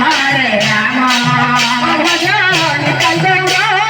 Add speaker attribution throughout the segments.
Speaker 1: Hare Rama, Bhajan Nitai Gaura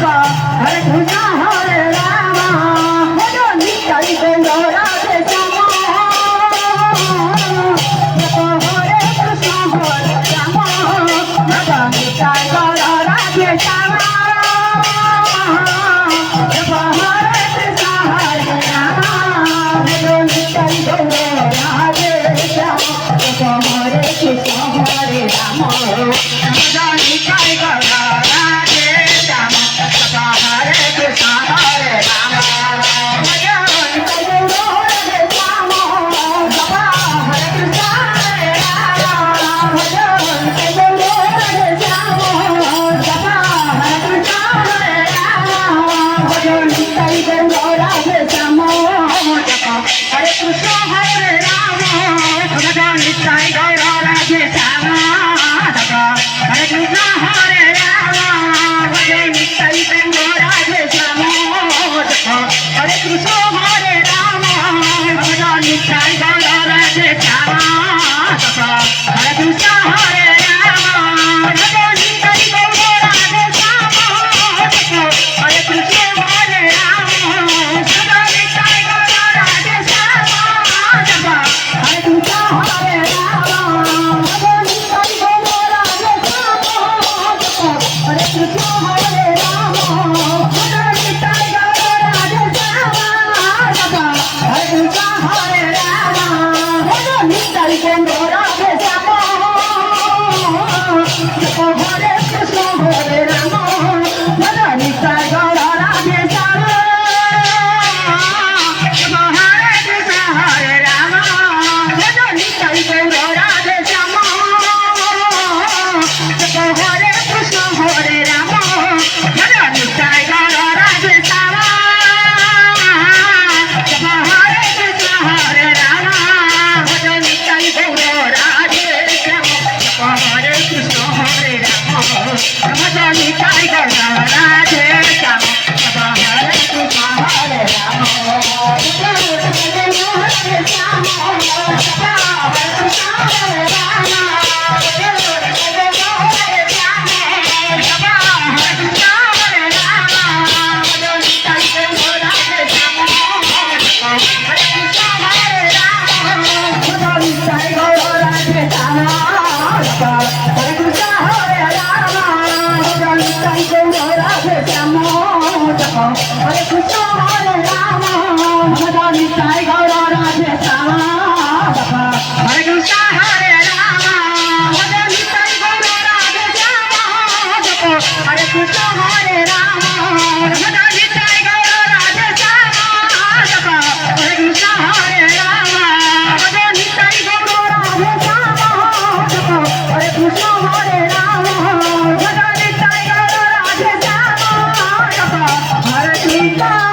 Speaker 1: Hare Krishna Hare Rama Hare Nitai Gaura Radhe Shama Hare Krishna Hare Rama Hare Nitai Gaura Radhe Shama Hare Krishna Hare Rama Hare Nitai Gaura Radhe Shama Hare Krishna Hare Rama Hare Nitai Gaura Radhe Shama Hare Krishna Hare Rama Hare Nitai Gaura Radhe Shama Hare Krishna Hare Rama Hare Nitai Gaura Radhe Shama Hare Krishna Hare Rama Hare Nitai Gaura Radhe Shama Hare Krishna Hare Rama Hare Nitai Gaura Radhe Shama Hare Krishna Hare Rama Hare Nitai Gaura Radhe Shama Hare Krishna Hare Rama Hare Nitai Gaura Radhe Shama Hare Krishna Hare Rama Hare Nitai Gaura Radhe Shama Hare Krishna Hare Rama Hare Nitai Gaura Radhe Shama Hare Krishna Hare Rama Hare Nitai Gaura Radhe Shama Hare Krishna Hare Rama Hare Nitai Gaura Radhe Shama Hare Krishna Hare Rama Hare Nitai Gaura Radhe Shama Hare Krishna Hare Rama Hare Nitai Gaura Radhe Shama Hare Krishna Hare Rama Hare Nitai Gaura Radhe Shama Hare Krishna Hare Rama Hare Nitai Gaura Radhe Shama Hare Krishna Hare Rama Hare Nitai Gaura Radhe Shama Hare Krishna Hare Rama Hare Nitai Gaura Radhe Shama Hare Krishna Hare Rama Hare Krishna Hare Rama Hare Nitai Gaura Radhe Shama Hare Krishna Hare Rama Hare Nitai Gaura Radhe Shama Hare Krishna Hare Rama Hare Nitai Gaura Radhe Shama Hare Krishna Hare Rama Hare Nitai Gaura Radhe Shama Hare Krishna Hare Rama Hare Nitai Gaura Radhe Shama Hare Krishna